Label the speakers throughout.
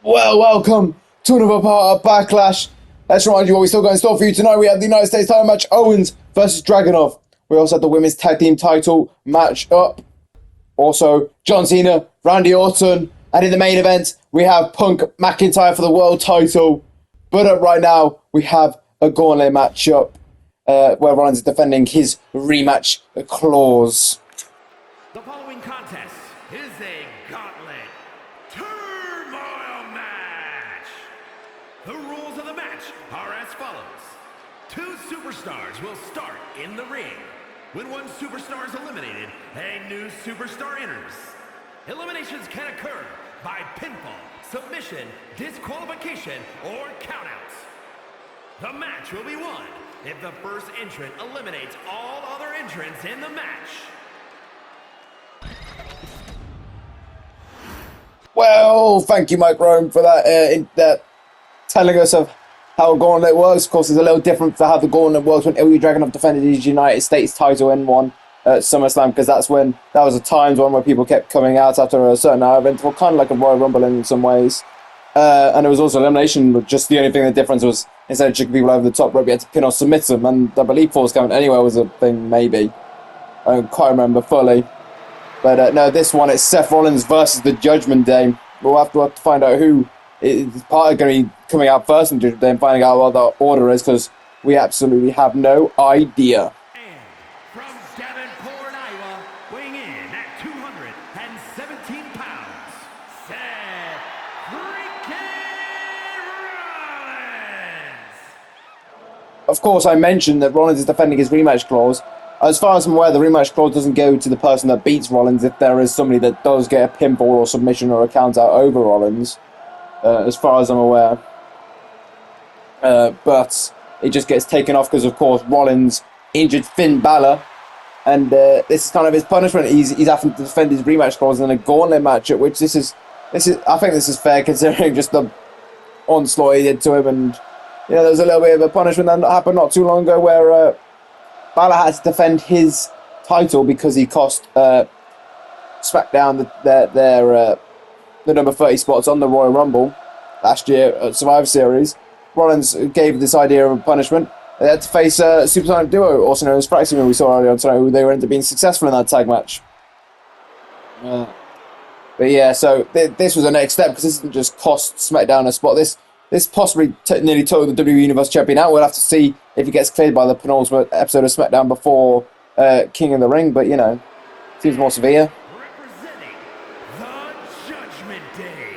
Speaker 1: Well, welcome to another part of Backlash. Let's remind you what we still got in store for you tonight. We have the United States title match, Owens versus Dragunov. We also have the women's tag team title match up. Also, John Cena, Randy Orton. And in the main event, we have Punk McIntyre for the world title. But right now, we have a Gauntlet match up where Rollins is defending his rematch clause.
Speaker 2: The following contest is a Gauntlet Turmoil match. The rules of the match are as follows. Two superstars will start in the ring. When one superstar is eliminated, a new superstar enters. Eliminations can occur by pinfall, submission, disqualification, or countouts. The match will be won if the first entrant eliminates all other entrants in the match.
Speaker 1: Well, thank you, Mike Rome, for that, telling us of how Gauntlet works. Of course, it's a little different for how the Gauntlet works when Ilja Dragunov defended his United States title and won at SummerSlam, because that was a timed one where people kept coming out after a certain event, well, kind of like a Royal Rumble in some ways. And it was also elimination, but just the only thing the difference was instead of chicken people over the top rope, you had to pin or submit them, and I believe Force Count anywhere was a thing, maybe. I don't quite remember fully. But no, this one, it's Seth Rollins versus the Judgment Day. We'll have to find out who is part of going to be coming out first in Judgment Day and finding out what the order is, because we absolutely have no idea.
Speaker 2: And from Davenport, Iowa, weighing in at 217 pounds, Seth Freakin Rollins.
Speaker 1: Of course, I mentioned that Rollins is defending his rematch clause. As far as I'm aware, the rematch clause doesn't go to the person that beats Rollins if there is somebody that does get a pinfall or submission or a count out over Rollins, as far as I'm aware. But it just gets taken off because, of course, Rollins injured Finn Balor, and this is kind of his punishment. He's having to defend his rematch clause in a Gauntlet match, at which this is. I think this is fair considering just the onslaught he did to him, and there was a little bit of a punishment that happened not too long ago where Balor had to defend his title because he cost SmackDown the number 30 spots on the Royal Rumble last year at Survivor Series. Rollins gave this idea of a punishment. They had to face a Supersonic Duo, also known as Freakin, who we saw earlier on tonight, who they were ended up being successful in that tag match. But yeah, so this was the next step, because this didn't just cost SmackDown a spot. This possibly nearly took the WWE Universe Champion out. We'll have to see if he gets cleared by the penultimate episode of SmackDown before King of the Ring, but seems more severe.
Speaker 2: Representing the Judgment Day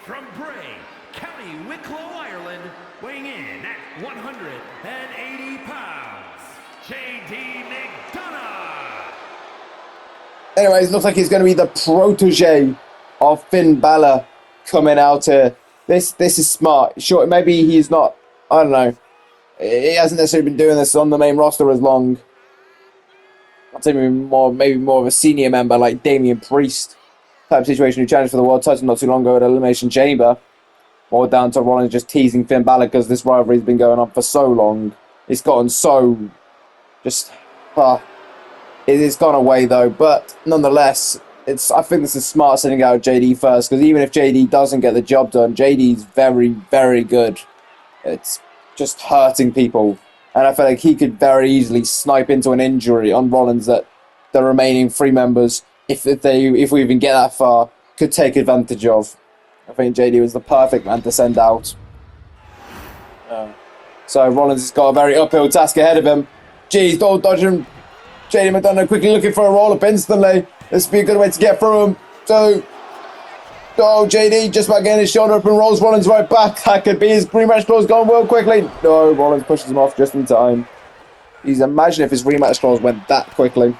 Speaker 2: from Bray, County Wicklow, Ireland, weighing in at 180 pounds, JD McDongah.
Speaker 1: Anyways, looks like he's going to be the protege of Finn Balor coming out here. This is smart. Sure, maybe he's not, I don't know. He hasn't necessarily been doing this on the main roster as long. I'd say maybe more of a senior member like Damian Priest type situation who challenged for the world title not too long ago at Elimination Chamber. Or down to Rollins just teasing Finn Balor because this rivalry's been going on for so long. It's gotten so it's gone away though, but nonetheless, I think this is smart sending out JD first, because even if JD doesn't get the job done, JD's very, very good. It's just hurting people. And I feel like he could very easily snipe into an injury on Rollins that the remaining three members, if we even get that far, could take advantage of. I think JD was the perfect man to send out. So Rollins has got a very uphill task ahead of him. Jeez, don't dodge him. JD McDongah quickly looking for a roll-up instantly. This would be a good way to get through him. So, JD just about getting his shoulder up and rolls Rollins right back. That could be his rematch clause gone well quickly. No, Rollins pushes him off just in time. Imagine if his rematch clause went that quickly.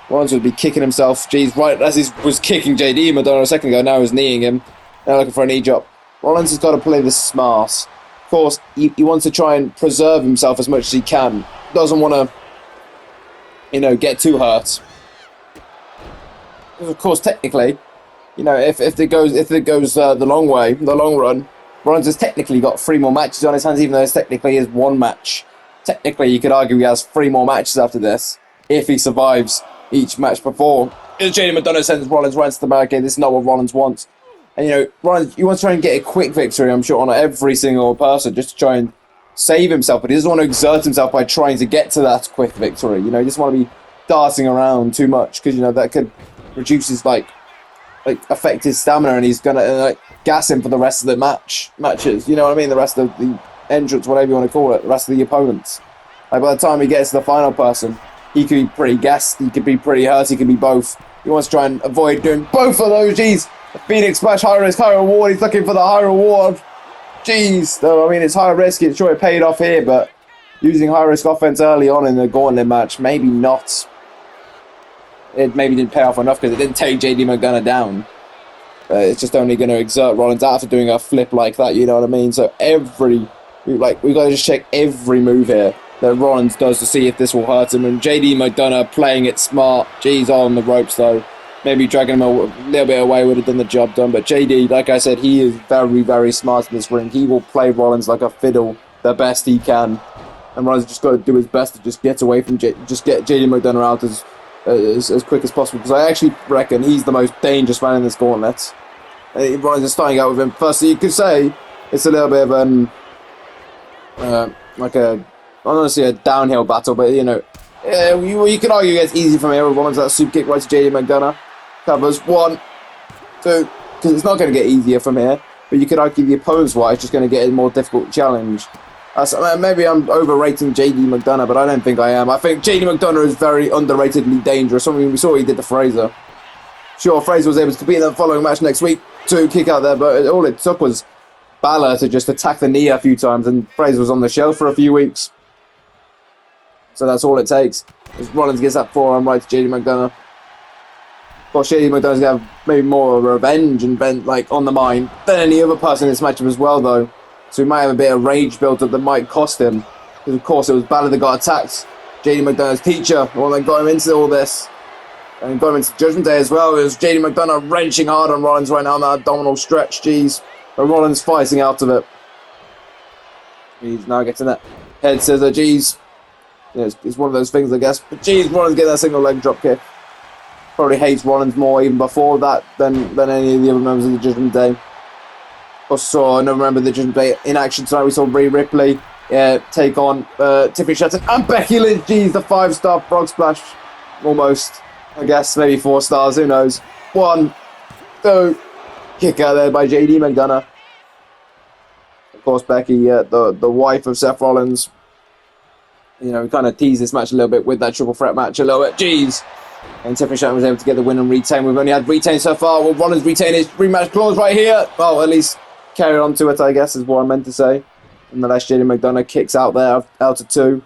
Speaker 1: Rollins would be kicking himself. Jeez, right as he was kicking JD McDongah a second ago, now he's kneeing him. Now looking for a knee drop. Rollins has got to play this smart. Of course, he wants to try and preserve himself as much as he can. Doesn't want to, get too hurt. Of course, technically, if it goes the long way, the long run, Rollins has technically got 3 more matches on his hands, even though it's technically is 1 match. Technically, you could argue he has 3 more matches after this, if he survives each match before. JD McDongah sends Rollins right into the barricade. This is not what Rollins wants. And, you know, Rollins, you want to try and get a quick victory, I'm sure, on every single person, just to try and save himself. But he doesn't want to exert himself by trying to get to that quick victory. You know, he doesn't want to be darting around too much, because, you know, that could reduce his, like affect his stamina, and he's going to, gas him for the rest of the matches. You know what I mean? The rest of the entrance, whatever you want to call it, the rest of the opponents. Like, by the time he gets to the final person, he could be pretty gassed, he could be pretty hurt, he could be both. He wants to try and avoid doing both of those. Jeez. Phoenix Splash, high risk, high reward. He's looking for the high reward. Jeez. Though, I mean, it's high risk. It's sure it paid off here, but using high risk offense early on in the Gauntlet match, maybe not. It maybe didn't pay off enough because it didn't take JD McDonagh down. It's just only going to exert Rollins after doing a flip like that, you know what I mean? So we got to just check every move here that Rollins does to see if this will hurt him. And JD McDonagh playing it smart. Jeez, on the ropes though. Maybe dragging him a little bit away would have done the job done. But JD, like I said, he is very, very smart in this ring. He will play Rollins like a fiddle the best he can. And Rollins just got to do his best to just get away from just get JD McDonagh out as quick as possible. Because I actually reckon he's the most dangerous man in this Gauntlet. Rollins is starting out with him. Firstly, you could say it's a little bit of honestly a downhill battle, but you know, you could argue it's easy from here with Rollins. That super kick right to JD McDonagh. Covers 1, 2, because it's not going to get easier from here. But you could argue the opponent's wise, just going to get a more difficult challenge. Maybe I'm overrating JD McDonagh, but I don't think I am. I think JD McDonagh is very underratedly dangerous. I mean, we saw what he did to Fraser. Sure, Fraser was able to compete in the following match next week to kick out there, but all it took was Balor to just attack the knee a few times, and Fraser was on the shelf for a few weeks. So that's all it takes. As Rollins gets that forearm right to JD McDonagh. Of course, JD McDonagh's going to have maybe more revenge and bent on the mind than any other person in this matchup as well, though. So he might have a bit of rage built up that might cost him. Because, of course, it was Balor that got attacked. JD McDonagh's teacher, the one that got him into all this. And got him into Judgment Day as well. It was JD McDonagh wrenching hard on Rollins right now on that abdominal stretch. Jeez. But Rollins fighting out of it. He's now getting that head scissor. Jeez. Yeah, it's one of those things, I guess. But jeez, Rollins getting that single leg drop kick. Probably hates Rollins more even before that than any of the other members of the Judgment Day. Also saw another member of the Judgment Day in action tonight. We saw Rhea Ripley take on Tiffany Stratton and Becky Lynch. Jeez, the 5-star frog splash. Almost. I guess maybe 4 stars. Who knows? 1, 2. Kick out there by JD McDonagh. Of course, Becky, the wife of Seth Rollins. You know, we kind of teased this match a little bit with that triple threat match a little bit. Jeez. And Tiffany Stratton was able to get the win and retain. We've only had retain so far. Will Rollins retain his rematch clause right here? Well, at least carry on to it, I guess, is what I meant to say. Unless JD McDonagh kicks out there, out to 2.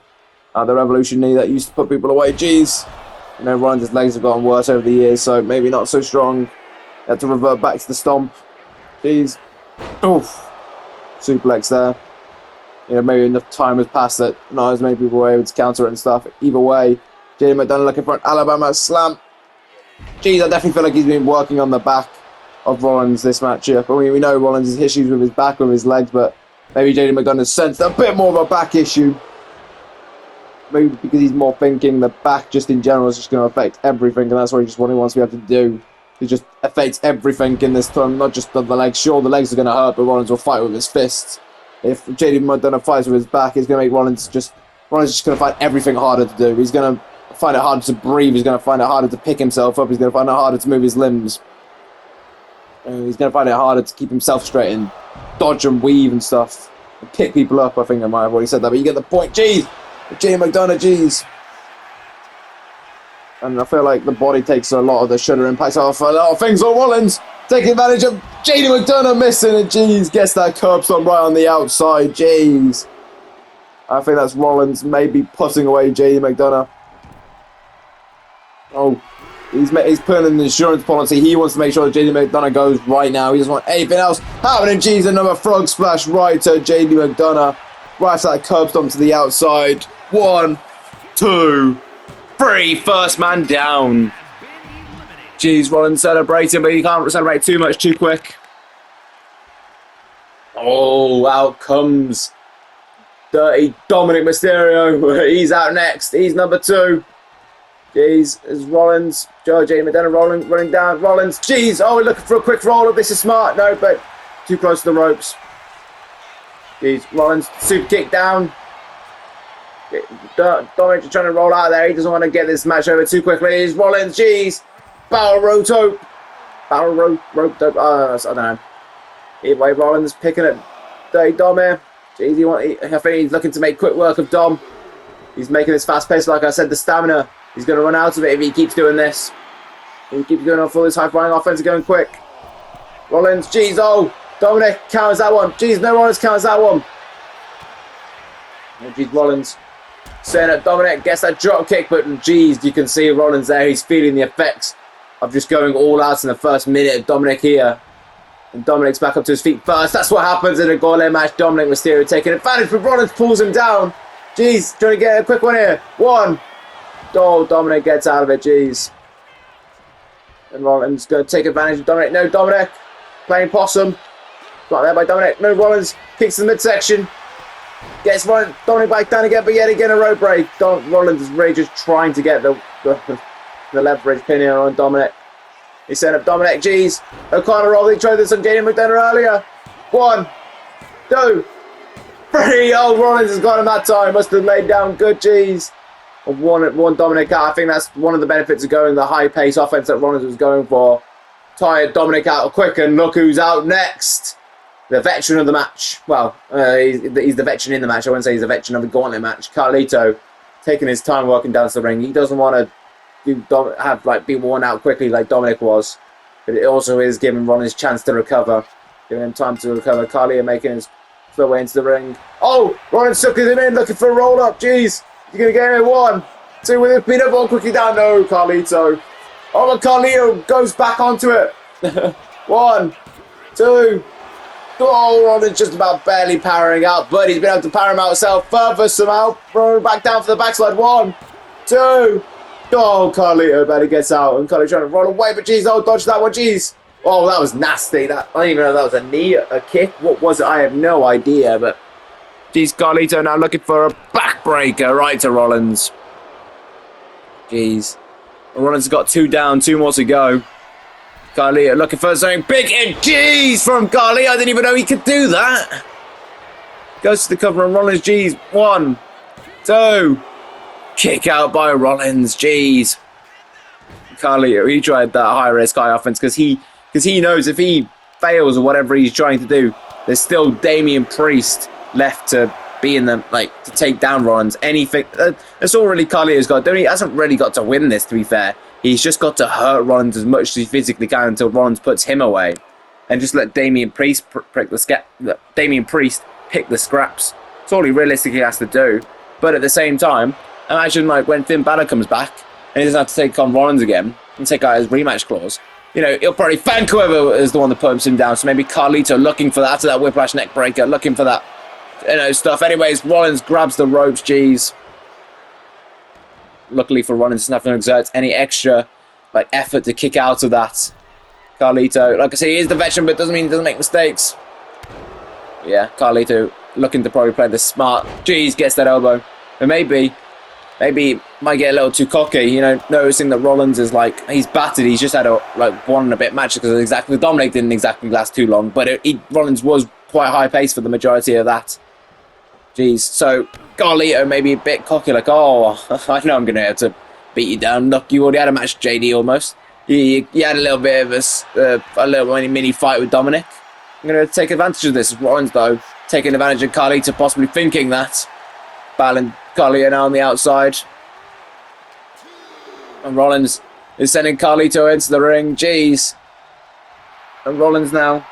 Speaker 1: The Revolution knee that used to put people away. Jeez. You know, Rollins' legs have gotten worse over the years, so maybe not so strong. Had to revert back to the stomp. Jeez. Oof. Suplex there. You know, maybe enough time has passed that not as many people were able to counter it and stuff. Either way, JD McDonagh looking for an Alabama slam. Jeez, I definitely feel like he's been working on the back of Rollins this matchup. I mean, we know Rollins has issues with his back, with his legs, but maybe JD McDonagh's sensed a bit more of a back issue. Maybe because he's more thinking the back just in general is just going to affect everything, and that's what he wants to be able to do. It just affects everything in this turn, not just the legs. Sure, the legs are going to hurt, but Rollins will fight with his fists. If JD McDonagh fights with his back, it's going to make Rollins just going to find everything harder to do. He's going to find it harder to breathe. He's going to find it harder to pick himself up. He's going to find it harder to move his limbs. He's going to find it harder to keep himself straight and dodge and weave and stuff. And pick people up. I think I might have already said that, but you get the point. Jeez! JD McDonagh, jeez. And I feel like the body takes a lot of the shudder impacts off a lot of things on Rollins. Taking advantage of JD McDonagh missing it, jeez. Gets that curb stomp right on the outside, jeez. I think that's Rollins maybe putting away JD McDonagh. Oh, he's putting in an insurance policy. He wants to make sure that JD McDonagh goes right now. He doesn't want anything else happening. Jeez, another frog splash right to JD McDonagh. Right to that curb stomp to the outside. 1, 2, 3. First man down. Jeez, Rollins celebrating, but he can't celebrate too much too quick. Oh, out comes Dirty Dominik Mysterio. He's out next. He's number 2. Jeez, is Rollins, George McDonagh running down. Rollins, jeez, oh, we're looking for a quick roll-up. This is smart. No, but too close to the ropes. Jeez, Rollins, super kick down. Dominik is trying to roll out there. He doesn't want to get this match over too quickly. It's Rollins, jeez. Barrel rope dope. I don't know. Either way, Rollins picking at Dirty Dom here. Jeez, I think he's looking to make quick work of Dom. He's making this fast pace. Like I said, the stamina. He's going to run out of it if he keeps doing this. He keeps going on for this high-flying offense, going quick. Rollins, jeez, oh. Dominik counters that one. Jeez, no, Rollins counters that one. Oh, jeez, Rollins. Setting up Dominik, gets that drop kick, but jeez, you can see Rollins there. He's feeling the effects of just going all out in the first minute of Dominik here. And Dominik's back up to his feet first. That's what happens in a Gauntlet match. Dominik Mysterio taking advantage, but Rollins pulls him down. Jeez, trying to get a quick one here. One. Oh, Dominik gets out of it, jeez. And Rollins going to take advantage of Dominik. No, Dominik playing possum. Got there by Dominik. No, Rollins kicks the midsection. Gets Dominik back down again, but yet again a rope break. Rollins is really just trying to get the leverage pin here on Dominik. He's setting up Dominik, jeez. O'Connor roll. He tried this on Damian McDongah earlier. 1, 2, 3. Oh, Rollins has got him that time. Must have laid down good, jeez. One Dominik out. I think that's one of the benefits of going the high-pace offense that Rollins was going for. Tired Dominik out quick, and look who's out next. The veteran of the match. Well, he's the veteran in the match. I wouldn't say he's the veteran of the Gauntlet match. Carlito taking his time working down to the ring. He doesn't want to be worn out quickly like Dominik was. But it also is giving Rollins a chance to recover. Giving him time to recover. Carlito making his slow way into the ring. Oh! Rollins sucking him in, looking for a roll-up. Jeez. You're going to get him in 1, 2 with his peanut ball quickly down. No, Carlito. Oh, but Carlito goes back onto it. 1, 2. Oh, Rollins just about barely powering out, but he's been able to power him out himself further somehow. Rolling back down for the backslide. 1, 2. Oh, Carlito better gets out. And Carlito trying to roll away, but jeez, oh, dodge that one, jeez. Oh, that was nasty. I don't even know if that was a knee, a kick. What was it? I have no idea, but jeez, Carlito now looking for a backbreaker right to Rollins. Jeez. Rollins has got 2 down, 2 more to go. Carlito looking for something big and jeez from Carlito. I didn't even know he could do that. Goes to the cover on Rollins, jeez. 1, 2. Kick out by Rollins, jeez. Carlito, he tried that high risk, high offense because he knows if he fails or whatever he's trying to do, there's still Damian Priest left to be in them, like to take down Rollins. Anything that's all really Carlito's got to do. He hasn't really got to win this, to be fair. He's just got to hurt Rollins as much as he physically can until Rollins puts him away, and just let Damian Priest pick the scraps. That's all he realistically has to do. But at the same time, imagine like when Finn Balor comes back and he doesn't have to take on Rollins again and take out his rematch clause. You know, he'll probably thank whoever is the one that puts him down. So maybe Carlito looking for that, after that whiplash neck breaker, looking for that, stuff. Anyways, Rollins grabs the ropes, jeez. Luckily for Rollins, doesn't have to exert any extra effort to kick out of that. Carlito, like I say, he is the veteran, but doesn't mean he doesn't make mistakes. Yeah, Carlito looking to probably play the smart. Jeez, gets that elbow. But maybe might get a little too cocky, noticing that Rollins is he's battered. He's just had a one and a bit match because exactly Dominik didn't exactly last too long, but Rollins was quite high pace for the majority of that. Jeez, so Carlito maybe a bit cocky, oh, I know I'm going to have to beat you down. Look, you already had a match with JD almost. You had a little bit of a little mini fight with Dominik. I'm going to take advantage of this. Rollins, though, taking advantage of Carlito, possibly thinking that. Battling Carlito now on the outside. And Rollins is sending Carlito into the ring. Jeez. And Rollins now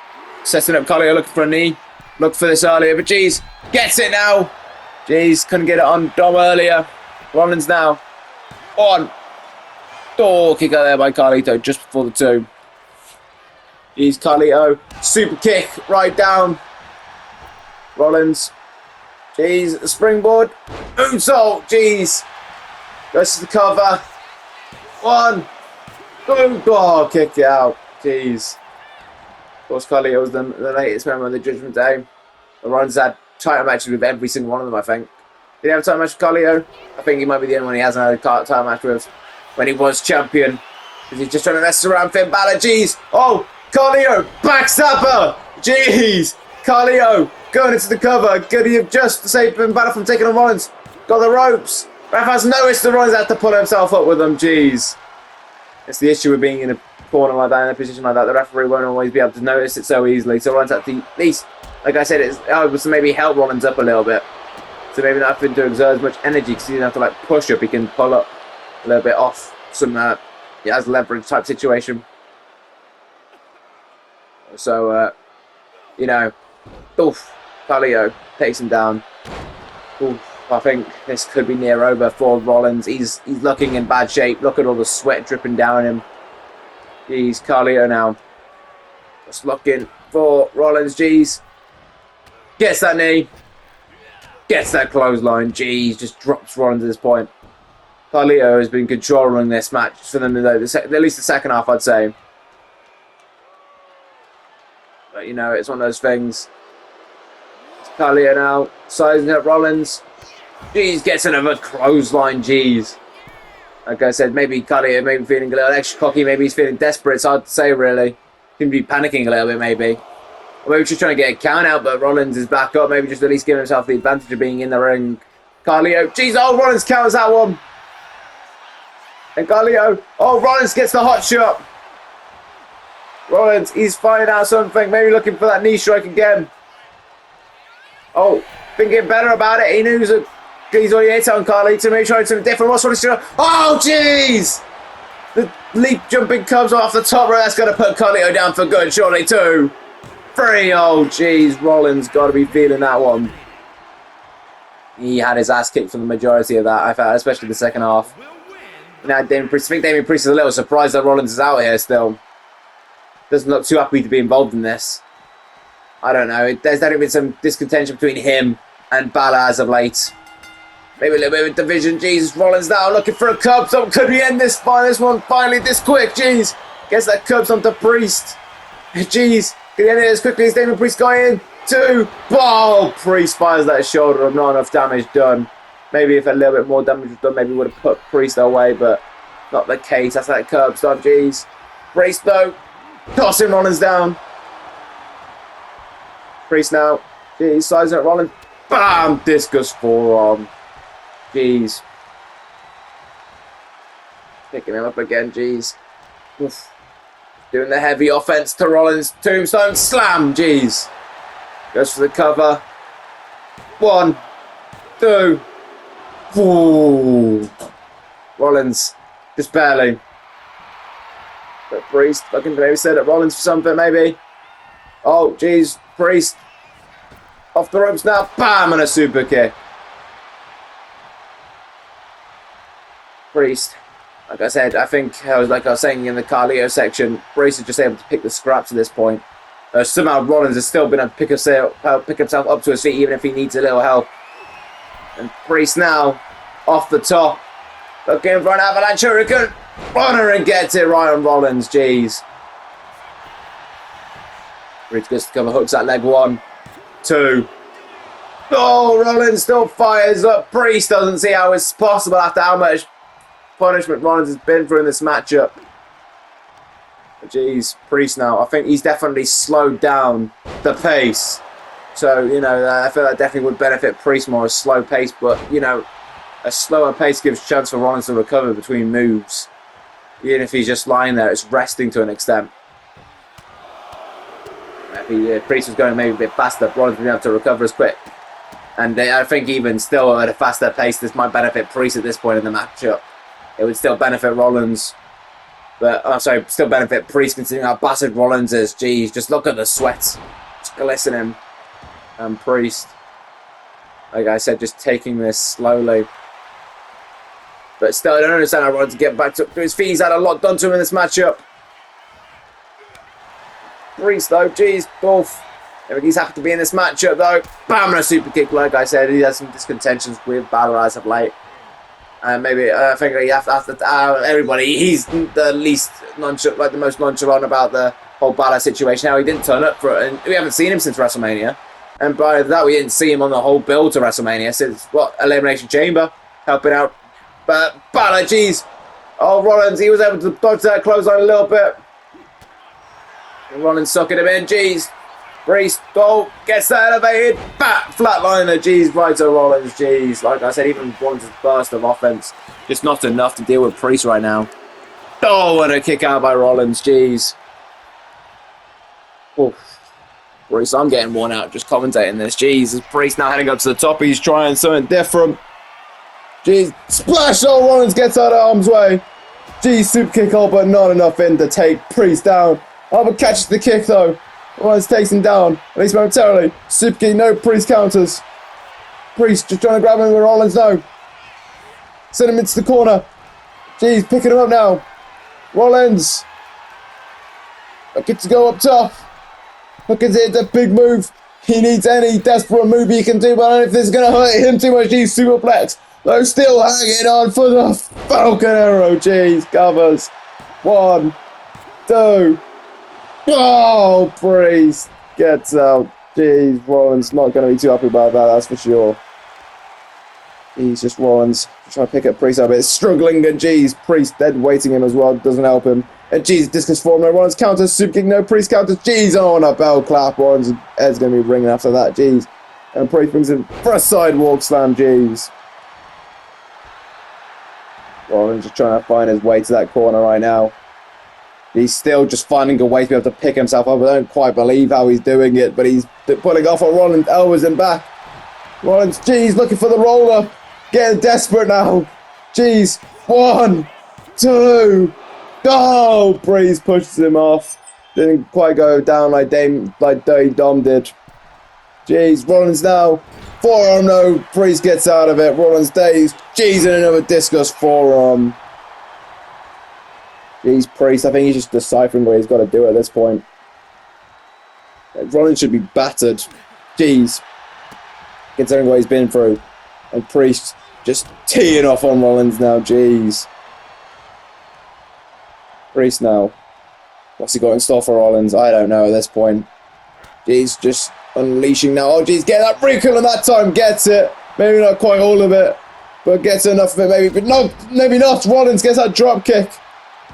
Speaker 1: setting up Carlito, looking for a knee. Looked for this earlier, but jeez, gets it now. Jeez, couldn't get it on Dom earlier. Rollins now. 1. Oh, kick out there by Carlito just before the 2. Jeez, Carlito. Super kick right down. Rollins. Jeez, the springboard. Moonsault, jeez. Goes to the cover. 1. 2. Oh, kick it out. Jeez. Of course, Carlito was the latest member of the Judgment Day. Rollins had title matches with every single one of them, I think. Did he have a title match with Carlito? I think he might be the only one he hasn't had a title match with. when he was champion. He's just trying to mess around Finn Balor. Jeez. Oh, Carlito, backstabber. Jeez. Carlito going into the cover. Could he have just saved Finn Balor from taking on Rollins? Got the ropes. Ref has noticed the Rollins had to pull himself up with them. Jeez. It's the issue with being in a corner like that, in a position like that. The referee won't always be able to notice it so easily. So Rollins had to at least, like I said, it was to maybe help Rollins up a little bit. So maybe not having to exert as much energy because he didn't have to like push up. He can pull up a little bit off some as leverage type situation. So Carlito takes him down. I think this could be near over for Rollins. He's looking in bad shape. Look at all the sweat dripping down him. Jeez, Carlito now. Just looking for Rollins. Jeez. Gets that knee. Gets that clothesline. Jeez, just drops Rollins at this point. Carlito has been controlling this match for them, at least the second half, I'd say. But, it's one of those things. It's Carlito now, sizing up Rollins. Jeez, gets another clothesline, jeez. Like I said, maybe Carlito maybe feeling a little extra cocky, maybe he's feeling desperate, it's hard to say, really. He can be panicking a little bit, maybe. Or maybe just trying to get a count out, but Rollins is back up, maybe just at least giving himself the advantage of being in the ring. Carlito, jeez, Rollins counters that one. And Carlito, Rollins gets the hot shot. Rollins, he's finding out something. Maybe looking for that knee strike again. Thinking better about it. He knew he's already hit on Carlito. Maybe trying something different. What's Rollins doing? Oh, jeez! The leap jumping comes off the top row. That's going to put Carlito down for good, surely, too. 3. Oh, jeez. Rollins got to be feeling that one. He had his ass kicked for the majority of that, I felt, especially the second half. Damian Priest. I think Damian Priest is a little surprised that Rollins is out here still. Doesn't look too happy to be involved in this. I don't know. There's definitely been some discontention between him and Balor as of late. Maybe a little bit of division. Jesus, Rollins now looking for a curb. So could we end this one finally this quick? Jeez. Gets that curb onto Priest. Jeez. Can he end it as quickly as Damian Priest going in? 2. Oh, Priest fires that shoulder. Not enough damage done. Maybe if a little bit more damage was done, maybe would have put Priest away, but not the case. That's that curb stop, jeez. Priest though, tossing Rollins down. Priest now, jeez, sizing up Rollins. Bam! Discus forearm. Jeez. Picking him up again, jeez. Oof. Doing the heavy offense to Rollins. Tombstone slam, jeez. Goes for the cover. 1, 2. Ooh. Rollins, just barely. But Priest looking to maybe set up Rollins for something, maybe. Oh, jeez, Priest. Off the ropes now, bam, and a super kick. Priest, like I said, I think, like I was saying in the Carlito section, Priest is just able to pick the scraps at this point. Somehow Rollins has still been able to pick himself up to his feet, even if he needs a little help. And Priest now, off the top, looking for an avalanche hurricane. Runner and gets it right on Rollins, jeez. Priest gets to cover, hooks that leg. 1, 2. Oh, Rollins still fires up. Priest doesn't see how it's possible after how much punishment Rollins has been through in this matchup. Jeez, Priest now, I think he's definitely slowed down the pace. So, I feel that definitely would benefit Priest more, a slow pace, but, a slower pace gives chance for Rollins to recover between moves. Even if he's just lying there, it's resting to an extent. If Priest was going maybe a bit faster, Rollins would be able to recover as quick. And I think even still at a faster pace, this might benefit Priest at this point in the matchup. It would still benefit Rollins. But, still benefit Priest considering how bastard Rollins is. Jeez, just look at the sweat. It's glistening. And Priest, like I said, just taking this slowly. But still, I don't understand how Rollins get back to his feet. He's had a lot done to him in this matchup. Priest, though, jeez, both. I think he's happy to be in this matchup, though. Bam, and a super kick. Like I said, he has some discontentions with Balor as of late. And maybe I think he after everybody, he's the least nonchalant, like the most nonchalant about the whole Balor situation. How he didn't turn up for it, and we haven't seen him since WrestleMania. And by that, we didn't see him on the whole build to WrestleMania since Elimination Chamber, helping out. But Balor, jeez, Oh, Rollins, he was able to dodge that clothesline a little bit. And Rollins sucking him in. Jeez. Priest, go, gets that elevated. Back, flatliner. Jeez, right to Rollins. Jeez. Like I said, even Rollins' burst of offense, just not enough to deal with Priest right now. Oh, what a kick out by Rollins. Jeez. Oof. Priest, I'm getting worn out just commentating this. Jeez, Priest now heading up to the top. He's trying something different. Jeez, splash! Oh, Rollins gets out of harm's way. Jeez, super kick hold, but not enough in to take Priest down. Oh, but catches the kick though. Rollins takes him down, at least momentarily. Super kick, no Priest counters. Priest just trying to grab him with Rollins, no. Send him into the corner. Jeez, picking him up now. Rollins. Looking to go up top. Looking to hit the big move. He needs any desperate move he can do, but I don't know if this is going to hurt him too much. Jeez, superplex. Though still hanging on for the Falcon Arrow. Jeez, covers. 1, 2. Oh, Priest gets out. Jeez, Rollins not going to be too happy about that, that's for sure. He's just Rollins trying to pick up Priest up. It's struggling, and jeez, Priest dead weighting him as well. Doesn't help him. And jeez, discus form. No Rollins counters, super kick. No Priest counters. Jeez, oh, and a bell clap. Rollins' head's going to be ringing after that. Jeez, and Priest brings in for a sidewalk slam. Jeez, Rollins just trying to find his way to that corner right now. He's still just finding a way to be able to pick himself up. I don't quite believe how he's doing it, but he's pulling off on Rollins. Elbows him back. Rollins, jeez, looking for the roller. Getting desperate now. Jeez. 1, 2. Oh, Priest pushes him off. Didn't quite go down like Dirty Dom did. Jeez, Rollins now. Forearm, no. Priest gets out of it. Rollins stays. Jeez, and another discus forearm. Jeez, Priest, I think he's just deciphering what he's got to do at this point. Rollins should be battered. Jeez. Considering what he's been through. And Priest just teeing off on Rollins now. Jeez. Priest now. What's he got in store for Rollins? I don't know at this point. Jeez, just unleashing now. Oh, jeez, get that free kill on that time. Gets it. Maybe not quite all of it. But gets enough of it maybe. But no, maybe not. Rollins gets that drop kick.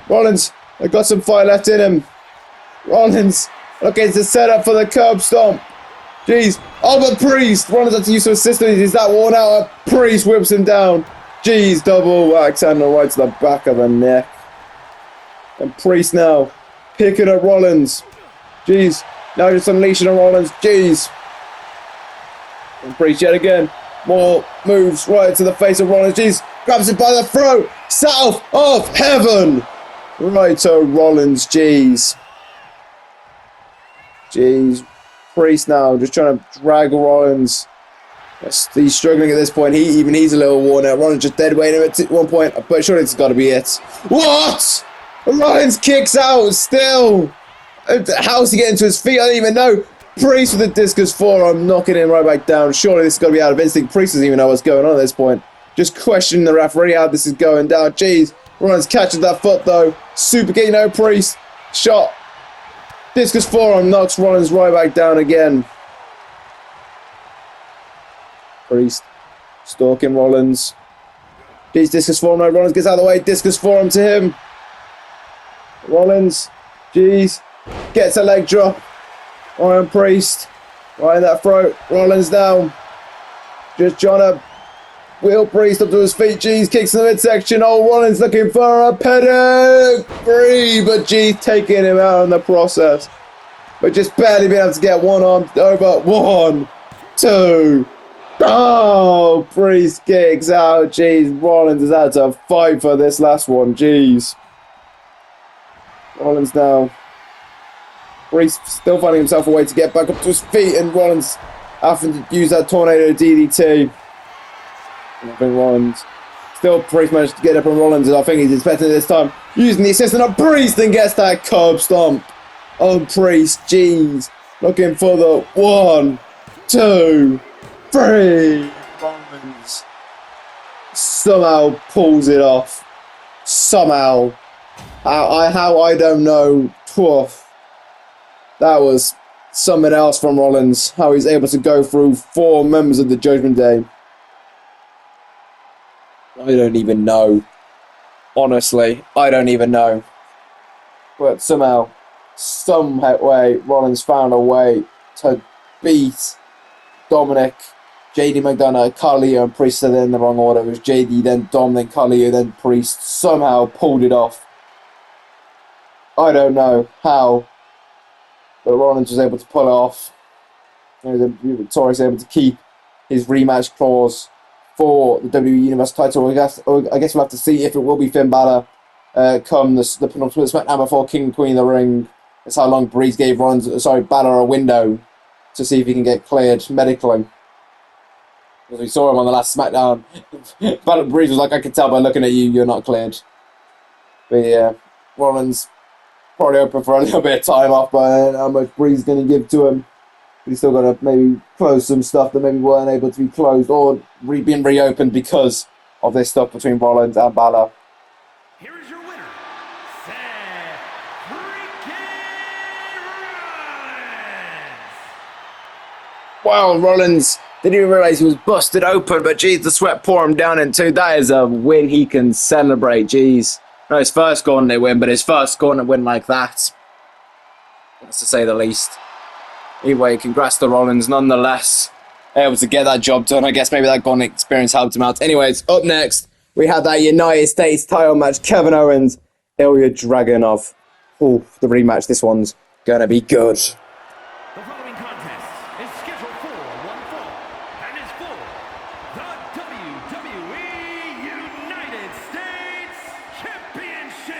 Speaker 1: Rollins, I got some fire left in him. Rollins, okay, it's a setup for the curb stomp. Jeez, oh, but Priest, Rollins had to use some assistance. Is that worn out? Priest whips him down. Jeez, double whack, handle right to the back of the neck. And Priest now picking up Rollins. Jeez, now just unleashing on Rollins. Jeez. And Priest yet again. More moves right to the face of Rollins. Jeez, grabs it by the throat. South of heaven. Right to Rollins. Jeez. Jeez. Priest now just trying to drag Rollins. He's struggling at this point. He's a little worn out. Rollins just dead weighting him at one point, but surely it's got to be it. What? Rollins kicks out still. How's he getting to his feet? I don't even know. Priest with the discus forearm, knocking him right back down. Surely this has got to be out of instinct. Priest doesn't even know what's going on at this point. Just questioning the referee how this is going down. Jeez. Rollins catches that foot though. Super kick, no Priest. Shot. Discus forearm knocks Rollins right back down again. Priest stalking Rollins. Jeez, discus forearm, no, Rollins gets out of the way. Discus forearm to him. Rollins, jeez, gets a leg drop. Iron Priest, right in that throat. Rollins down. Just trying to wheel Priest up to his feet. Jeez, kicks in the midsection. Oh, Rollins looking for a pedigree, but jeez, taking him out in the process. But just barely being able to get one arm over. 1, 2. Oh, Priest kicks out. Jeez, Rollins has had to fight for this last one. Jeez. Rollins now. Priest still finding himself a way to get back up to his feet, and Rollins having to use that tornado DDT. And I think Rollins still Priest managed to get up on Rollins, and I think he's expecting this time using the assistant of Priest and gets that curb stomp on Priest. Jeez, looking for the 1, 2, 3. Rollins somehow pulls it off. Somehow. How I don't know. Poof. That was something else from Rollins. How he's able to go through 4 members of the Judgment Day. I don't even know. Honestly, I don't even know. But somehow, some way, Rollins found a way to beat Dominik, JD, McDongah, Carlito, and Priest are in the wrong order. It was JD, then Dominik, Carlito, then Priest. Somehow pulled it off. I don't know how, but Rollins was able to pull it off. Victorious, able to keep his rematch clause for the WWE Universal title. I guess we'll have to see if it will be Finn Balor come the penultimate SmackDown before King and Queen of the Ring. That's how long Breeze gave Balor a window to see if he can get cleared medically. Because we saw him on the last SmackDown. But Breeze was like, I can tell by looking at you, you're not cleared. But yeah, Rollins probably hoping for a little bit of time off by how much Breeze is going to give to him. But he's still got to maybe close some stuff that maybe weren't able to be closed or being reopened because of this stuff between Rollins and Balor.
Speaker 2: Here is your winner, Seth Freakin Rollins.
Speaker 1: Wow, Rollins didn't even realize he was busted open, but geez, the sweat pour him down in two. That is a win he can celebrate, geez. No, his first Gauntlet win, but his first Gauntlet win like that. That's to say the least. Anyway, congrats to Rollins nonetheless. Able to get that job done. I guess maybe that Gauntlet experience helped him out. Anyways, up next, we have that United States title match. Kevin Owens, Ilja Dragunov. Ooh, the rematch. This one's gonna be good.
Speaker 2: The following contest is scheduled for one fall and is for the WWE United States Championship.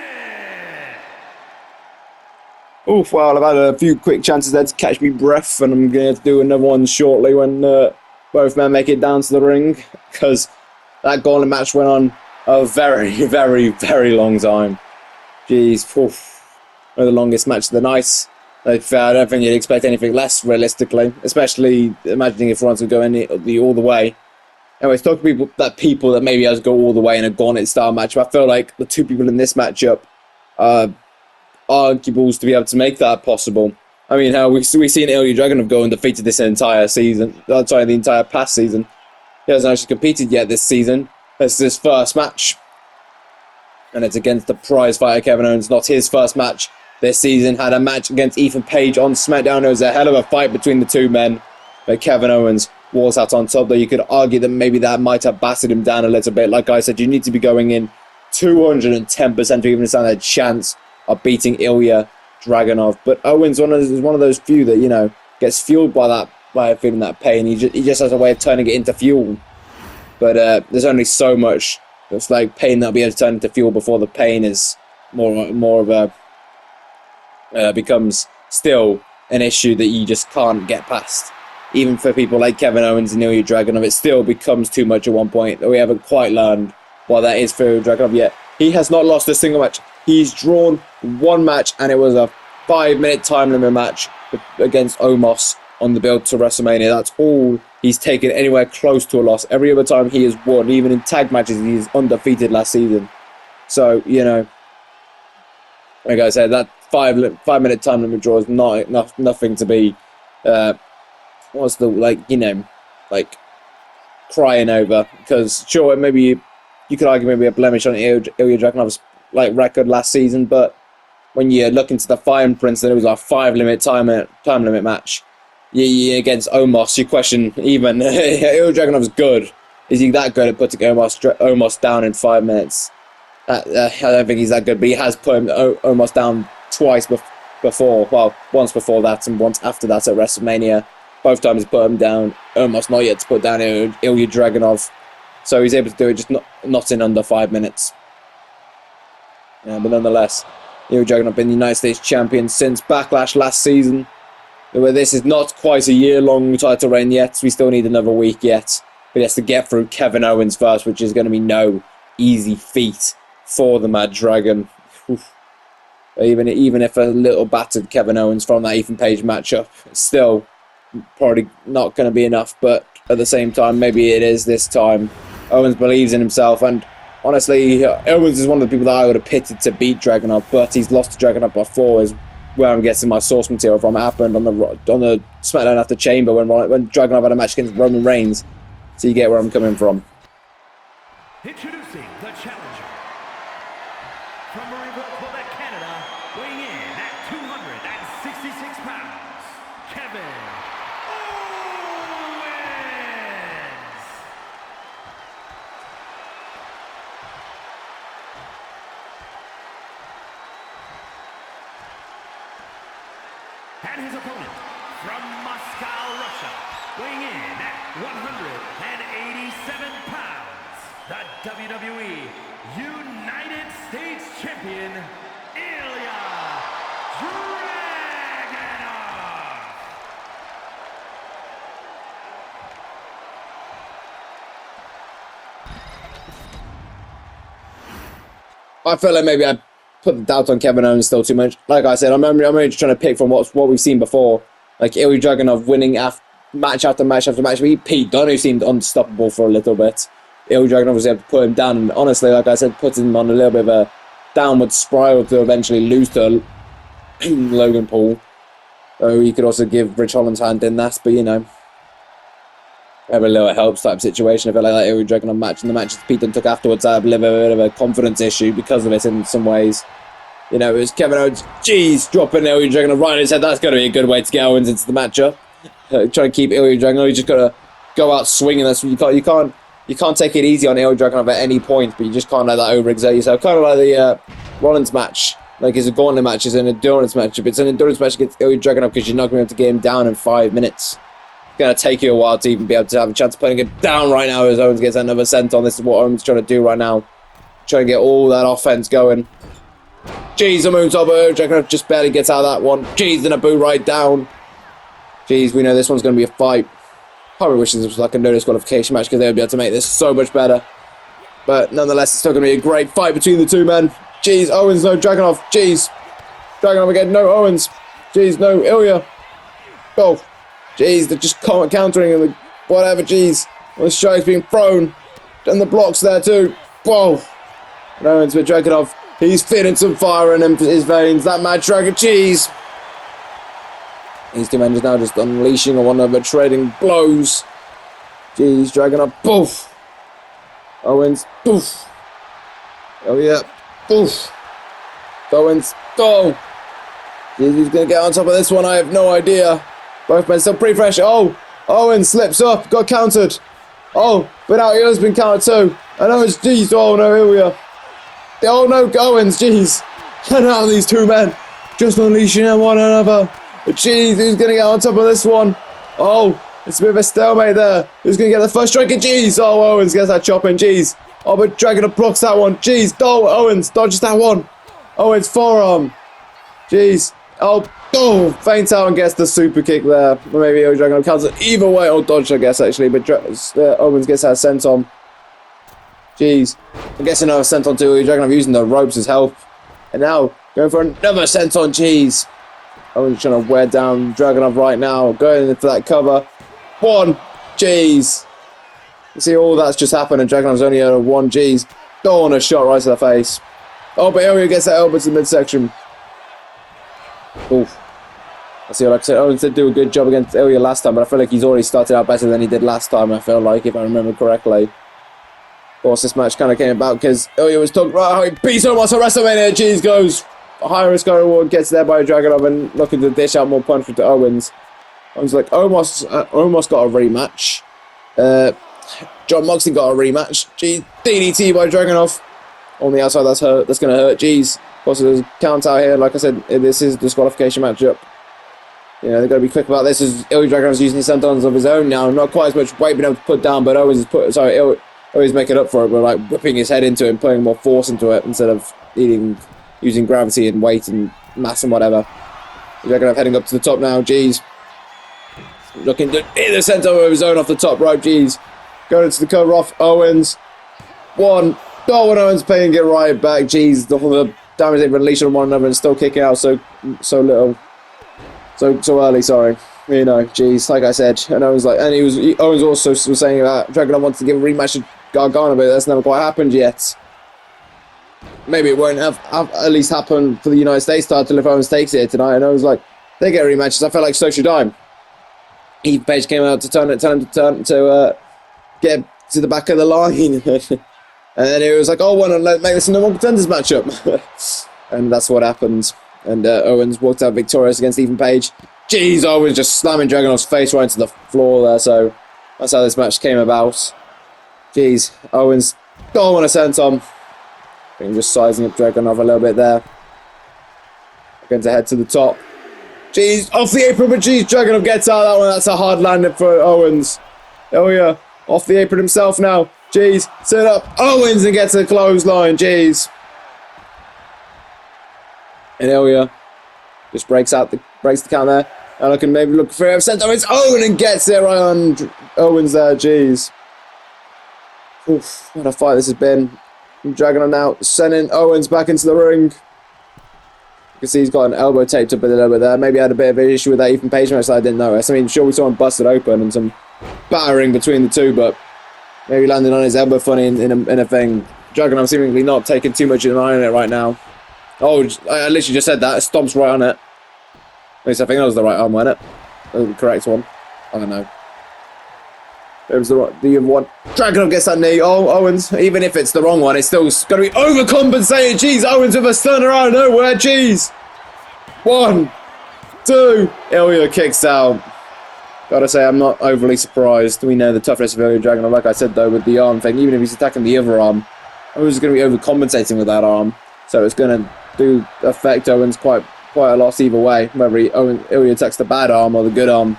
Speaker 1: Oof, well, I've had a few quick chances there to catch me breath, and I'm going to do another one shortly when both men make it down to the ring, because that Gauntlet match went on a very, very, very long time. Jeez, oof. One of the longest match of the night. I don't think you'd expect anything less, realistically, especially imagining if Rollins would go all the way. Anyways, talk to people that maybe has go all the way in a Gauntlet-style match, but I feel like the two people in this matchup arguables to be able to make that possible. I mean, how we've seen Ilja Dragunov go undefeated this entire season. The entire past season. He hasn't actually competed yet this season. This is his first match. And it's against the prize fighter Kevin Owens, not his first match this season. Had a match against Ethan Page on SmackDown. It was a hell of a fight between the two men. But Kevin Owens was out on top, though you could argue that maybe that might have battered him down a little bit. Like I said, you need to be going in 210% to even stand a chance of beating Ilja Dragunov. But Owens is one of those few that, you know, gets fueled by feeling that pain. He just has a way of turning it into fuel. But there's only so much that's like pain that'll be able to turn into fuel before the pain is more of a becomes still an issue that you just can't get past. Even for people like Kevin Owens and Ilja Dragunov, it still becomes too much at one point. We haven't quite learned what that is for Ilja Dragunov yet. He has not lost a single match. He's drawn one match, and it was a 5-minute time limit match against Omos on the build to WrestleMania. That's all he's taken anywhere close to a loss. Every other time he has won, even in tag matches, he's undefeated last season. So, you know, like I said, that 5-minute time limit draw is nothing to be, crying over. Because, sure, maybe you could argue maybe a blemish on Ilja Dragunov's record last season, but when you look into the fine print, that it was a 5-minute time limit match against Omos, you question even Ilja Dragunov's good. Is he that good at putting Omos down in 5 minutes? I don't think he's that good, but he has put Omos down twice before. Well, once before that and once after that at WrestleMania. Both times he put him down. Omos not yet to put down Ilja Dragunov. So he's able to do it just not in under 5 minutes. Yeah, but nonetheless, Ilja Dragunov been the United States champion since Backlash last season. Where this is not quite a year-long title reign yet. We still need another week yet. But he has to get through Kevin Owens first, which is going to be no easy feat for the Mad Dragon. Oof. Even if a little battered Kevin Owens from that Ethan Page matchup, it's still probably not going to be enough. But at the same time, maybe it is this time. Owens believes in himself, and honestly, Owens is one of the people that I would have pitted to beat Dragunov, but he's lost to Dragunov before, is where I'm getting my source material from. It happened on the SmackDown after Chamber when Dragunov had a match against Roman Reigns. So you get where I'm coming from.
Speaker 2: Introducing the challenger pounds, Kevin Owens. And his opponent from Moscow, Russia, weighing in at 187 pounds, the WWE United States Champion, Ilja Dragunov.
Speaker 1: I feel like maybe I put the doubt on Kevin Owens still too much. Like I said, I'm only just trying to pick from what we've seen before. Like Ilja Dragunov winning match after match after match. Pete Dunne seemed unstoppable for a little bit. Ilja Dragunov was able to put him down, and honestly, like I said, put him on a little bit of a downward spiral to eventually lose to Logan Paul. Oh, he could also give Rich Holland's hand in that, but you know, have a little helps type situation. I feel like that Ilja Dragunov match and the matches Pete Dunne took afterwards, I have a little bit of a confidence issue because of it in some ways. You know, it was Kevin Owens, jeez, dropping Ilja Dragunov right in his head. That's going to be a good way to get Owens into the matchup. Trying to keep Ilja Dragunov, you just got to go out swinging. That's you can't take it easy on Ilja Dragunov at any point, but you just can't let that overexert yourself. Kind of like the Rollins match. Like it's a Gauntlet match, it's an endurance match. If it's an endurance match against Ilja Dragunov because you're not going to be able to get him down in 5 minutes. It's going to take you a while to even be able to have a chance of putting it down right now as Owens gets another senton. This is what Owens is trying to do right now. Trying to get all that offense going. Jeez, the moonsault, but Dragunov just barely gets out of that one. Jeez, and a boot right down. Jeez, we know this one's going to be a fight. Probably wish this was like a no disqualification match because they would be able to make this so much better. But nonetheless, it's still going to be a great fight between the two men. Jeez, Owens, no Dragunov. Jeez. Dragunov again, no Owens. Jeez, no Ilja. Oh. Jeez, they're just countering and whatever, jeez. The strike's being thrown. And the blocks there too. Whoa. And Owens with Dragunov. He's feeling some fire in his veins. That mad Dragon, jeez. These two men just now just unleashing on one another, trading blows. Jeez, Dragunov, poof. Owens, poof. Oh yeah, poof. Owens, go. Jeez, who's going to get on top of this one? I have no idea. Both men still pretty fresh. Oh, Owens slips up, got countered. Oh, but now Ilja's been countered too. And Owens, jeez, oh no, Ilja. Oh no, Owens, jeez. And now these two men just unleashing on one another. But jeez, who's going to get on top of this one? Oh, it's a bit of a stalemate there. Who's going to get the first strike? Jeez, oh, Owens gets that chop in, jeez. Oh, but Dragunov blocks that one. Jeez, oh, Owens dodges that one. Owens forearm. Jeez. Oh, faints out and gets the super kick there. Or maybe Dragunov counts it either way. Or dodged, I guess, actually. But Owens gets that senton. Jeez. I'm guessing another senton too. Dragunov using the ropes as help. And now going for another senton. Jeez. Owens trying to wear down Dragunov right now. Going into that cover. One. Jeez. You see all that's just happened and Dragunov's only at a 1. Jeez. Oh, and a shot right to the face. Oh, but Ilja gets that elbow to the midsection. Oof. I see, like I said, Owens did do a good job against Ilja last time, but I feel like he's already started out better than he did last time, I feel like, if I remember correctly. Of course, this match kind of came about because Ilja was talking about how he beats almost a WrestleMania. Jeez, goes high risk reward, gets there by Dragunov and looking to dish out more punishment to Owens. Owens like, almost got a rematch. John Moxley got a rematch. Jeez, DDT by Dragunov. On the outside, that's going to hurt. Jeez. Of course, there's a count out here. Like I said, this is a disqualification matchup. You know, they've got to be quick about this. Ilja Dragunov's using his sentons of his own now. Not quite as much weight being able to put down, but Owens making up for it, but like whipping his head into it and putting more force into it instead of using gravity and weight and mass and whatever. Dragunov heading up to the top now. Jeez. Looking to hit the center of his own off the top rope. Jeez. Going into the cover off Owens. One. Oh, and Owens paying it right back. Jeez. The damage they've released on one another and still kicking out so little. So early, sorry. You know, jeez, like I said. And Owens Owens also was saying that Dragunov wants to give a rematch to Gargano, but that's never quite happened yet. Maybe it won't have at least happen for the United States title if Owens takes it tonight. And I was like, they get rematches. I felt like so should I. Heath Page came out to tell him to get to the back of the line. And then it was like, oh, why not make this a number one contenders matchup? And that's what happened. And Owens walked out victorious against Ethan Page. Jeez, Owens just slamming Dragunov's face right into the floor there. So that's how this match came about. Jeez, Owens don't want to send Tom. I think just sizing up Dragunov a little bit there. Going to head to the top. Jeez, off the apron, but jeez, Dragunov gets out of that one. That's a hard landing for Owens. Oh yeah, off the apron himself now. Jeez, set up Owens and gets a clothesline. Jeez. And Ilja just breaks the count there. And I can maybe look for him. Sent Owens. Owens and gets it right on Owens there. Jeez. Oof, what a fight this has been. Dragunov now sending Owens back into the ring. You can see he's got an elbow taped up a little bit there. Maybe had a bit of an issue with that Ethan Page match that I didn't notice. I mean, sure we saw him busted open and some battering between the two, but maybe landing on his elbow funny in a thing. Dragunov seemingly not taking too much of an eye on it right now. Oh, I literally just said that. It stomps right on it. At least I think that was the right arm, wasn't it? That was the correct one. I don't know. It was the other one. Dragunov gets that knee. Oh, Owens, even if it's the wrong one, it's still going to be overcompensated. Jeez, Owens with a stunner out of nowhere. Jeez. 1, 2. Ilja kicks out. Gotta say, I'm not overly surprised. We know the toughness of Ilja Dragunov. Like I said, though, with the arm thing, even if he's attacking the other arm, Owens is going to be overcompensating with that arm. So it's going to affect Owens quite a lot either way. Whether Ilja attacks the bad arm or the good arm.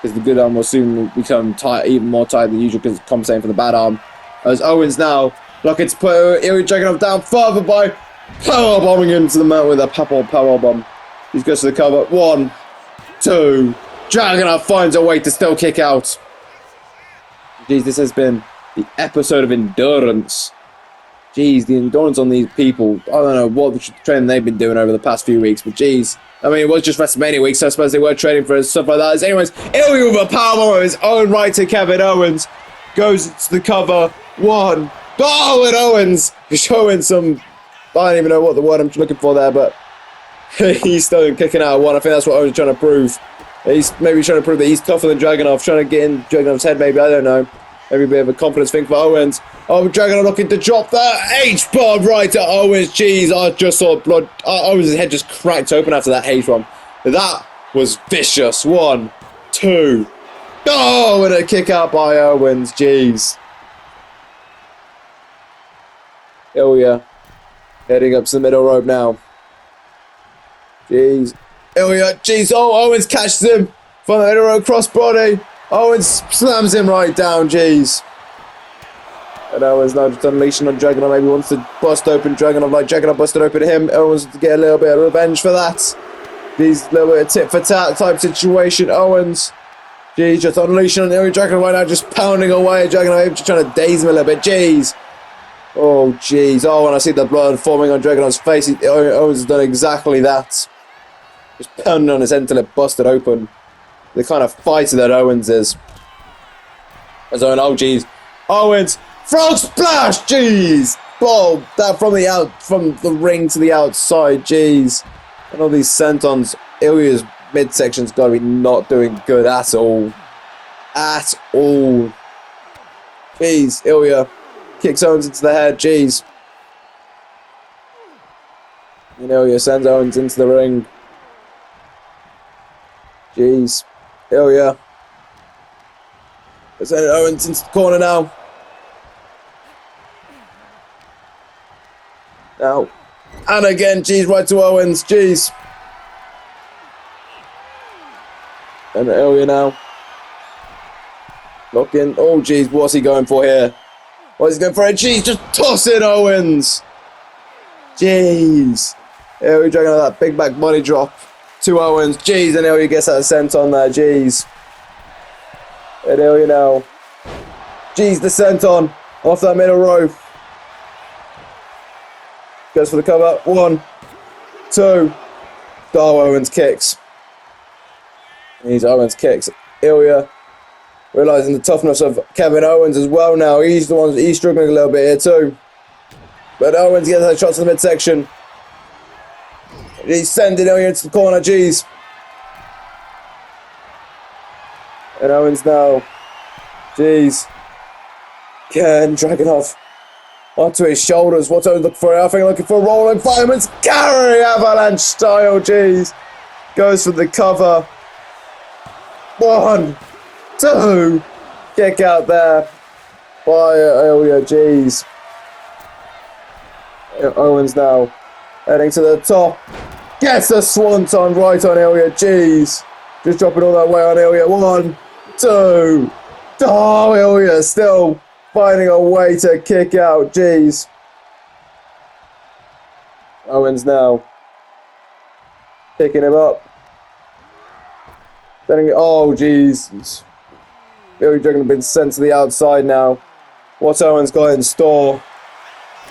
Speaker 1: Because the good arm will soon become even more tired than usual because it's compensating for the bad arm. As Owens now looking to put Ilja Dragunov down further by powerbombing him to the mat with a powerbomb. He goes to the cover. 1, 2. Dragunov finds a way to still kick out. Jeez, this has been the episode of endurance. Jeez, the endurance on these people. I don't know what the training they've been doing over the past few weeks, but jeez. I mean, it was just WrestleMania week, so I suppose they were training for stuff like that. Anyways, Ilja with a powerbomb of his own right to Kevin Owens. Goes to the cover. 1. Oh, and Owens is showing some... I don't even know what the word I'm looking for there, but he's still kicking out of 1. I think that's what Owens is trying to prove. He's maybe trying to prove that he's tougher than Dragunov, trying to get in Dragunov's head, maybe. I don't know. Maybe a bit of a confidence thing for Owens. Oh, Dragunov looking to drop that H-bomb right to Owens. Jeez, I just saw blood. Owens' head just cracked open after that H-bomb. That was vicious. 1, 2. Oh, and a kick out by Owens. Jeez. Ilja heading up to the middle rope now. Jeez. Ilja, jeez. Oh, Owens catches him from the middle rope crossbody. Owens slams him right down, jeez. And Owens now just unleashing on Dragunov. Maybe wants to bust open Dragunov like Dragunov busted open him. Owens to get a little bit of revenge for that. These little bit of tit for tat type situation. Owens, jeez, just unleashing on Ilja Dragunov right now, just pounding away. Dragunov just trying to daze him a little bit, jeez. Oh, jeez. Oh, when I see the blood forming on Dragunov's face, Owens has done exactly that. Just pounding on his head until it busted open. The kind of fighter that Owens is. As Owens, oh jeez. Owens, frog splash, jeez. Oh, that from the ring to the outside, jeez. And all these sentons, Ilja's midsection's got to be not doing good at all. At all. Jeez, Ilja kicks Owens into the head, jeez. And Ilja sends Owens into the ring. Jeez. Ilja. Sending Owens into the corner now. Now. And again, jeez, right to Owens, jeez. And Ilja now. Looking. Oh, jeez, what's he going for here? What's he going for? Jeez, just tossing Owens. Jeez. Ilja dragging out that big back body drop to Owens. Jeez, and Ilja gets that senton there, jeez. And Ilja now. Jeez, the senton off that middle rope. Goes for the cover. 1, 2. Oh, Owens kicks. He's Owens kicks. Ilja realising the toughness of Kevin Owens as well now. He's struggling a little bit here too. But Owens gets that shot to the midsection. He's sending Ilja into the corner, jeez. And Owens now. Jeez. Again, Dragunov onto his shoulders. What's Owens looking for? I think looking for a rolling fireman's carry, avalanche style, jeez. Goes for the cover. 1, 2. Kick out there by Ilja. Jeez. Owens now heading to the top. Gets the swanton right on Ilja. Jeez. Just dropping all that weight on Ilja. 1, 2. Oh, Ilja still finding a way to kick out. Jeez. Owens now picking him up. Oh, jeez. Ilja Dragunov been sent to the outside now. What's Owens got in store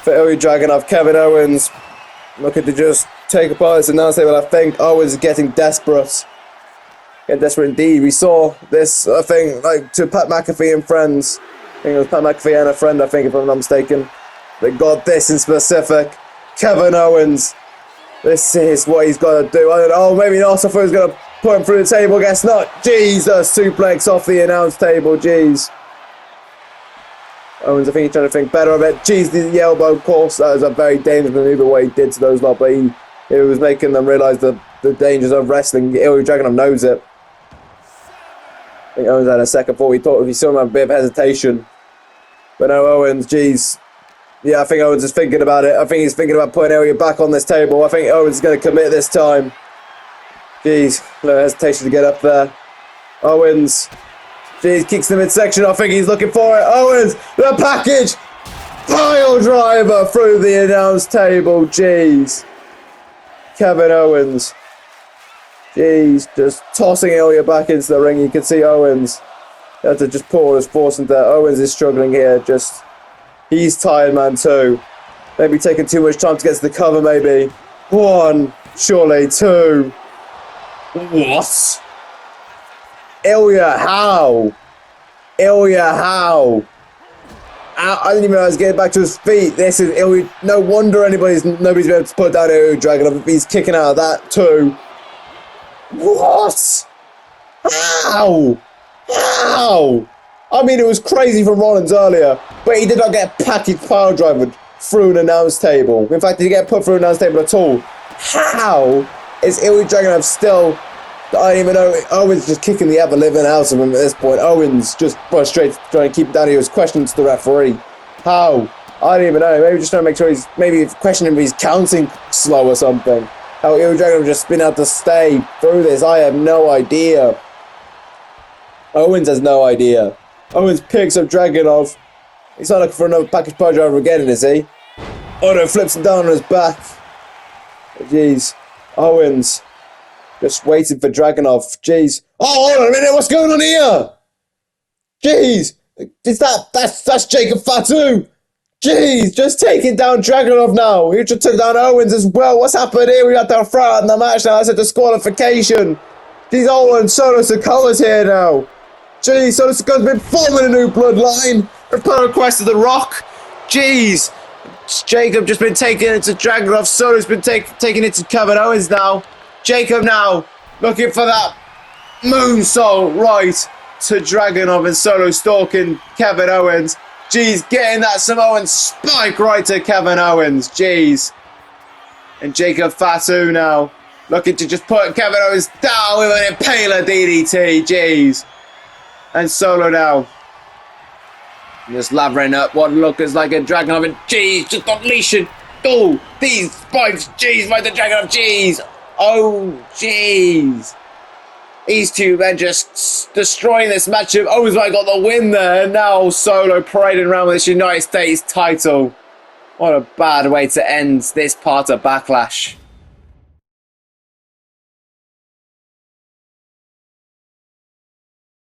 Speaker 1: for Ilja Dragunov? Kevin Owens looking to just take apart this announce table. I think Owens is getting desperate. Getting desperate indeed. We saw this, I think, like to Pat McAfee and friends. I think it was Pat McAfee and a friend, I think, if I'm not mistaken. They got this in specific. Kevin Owens. This is what he's got to do. I don't know. Oh, maybe not. I thought he was going to put him through the table. Guess not. Jesus. Suplex off the announce table. Jeez. Owens, I think he's trying to think better of it. Jeez, the elbow, of course. That was a very dangerous maneuver what he did to those lot. But he was making them realise the dangers of wrestling. Ilja Dragunov knows it. I think Owens had a second thought. He thought if he saw him have a bit of hesitation. But no, Owens, jeez. Yeah, I think Owens is thinking about it. I think he's thinking about putting Ilja back on this table. I think Owens is going to commit this time. Jeez, no hesitation to get up there. Owens. Jeez, kicks the midsection. I think he's looking for it. Owens, the package. Pile driver through the announce table. Jeez. Kevin Owens. Jeez, just tossing Ilja back into the ring. You can see Owens. He had to just pour his force into there. Owens is struggling here. Just... he's tired, man, too. Maybe taking too much time to get to the cover, maybe. 1, surely. 2. What? Ilja, how? Ilja, how? I didn't even realize getting back to his feet. This is Ilja. No wonder nobody's been able to put down Ilja Dragunov if he's kicking out of that, too. What? How? How? I mean, it was crazy from Rollins earlier, but he did not get package pile driver through an announce table. In fact, did he get put through an announce table at all? How is Ilja Dragunov still... I don't even know. Owens just kicking the ever-living out of him at this point. Owens just straight trying to keep it down. He was questioning to the referee. How? I don't even know. Maybe just trying to make sure he's... maybe questioning if he's counting slow or something. How Ilja Dragunov just been able to stay through this. I have no idea. Owens has no idea. Owens picks up Dragunov. He's not looking for another package pile driver again, is he? Oh no, flips him down on his back. Jeez. Owens. Just waiting for Dragunov. Jeez. Oh, hold on a minute. What's going on here? Jeez. Is that's Jacob Fatu. Jeez. Just taking down Dragunov now. He just took down Owens as well. What's happened here? We got to throw out in the match now. That's a disqualification. These Owens Solo Sikoa's here now. Jeez, Solo Sikoa's been forming a new bloodline. Per request of The Rock. Jeez. Jacob just been taking it to Dragunov. Solo's been taking it to Kevin Owens now. Jacob now looking for that moonsault right to Dragunov, and Solo stalking Kevin Owens. Jeez, getting that Samoan spike right to Kevin Owens. Jeez. And Jacob Fatu now looking to just put Kevin Owens down with an Impaler DDT. Jeez. And Solo now just lathering up what looks like a Dragunov, and jeez, just unleashing. Oh, these spikes. Jeez, right to Dragunov. Jeez. Oh, jeez. These two men just destroying this matchup. Owens might got the win there, and now Solo parading around with this United States title. What a bad way to end this part of Backlash.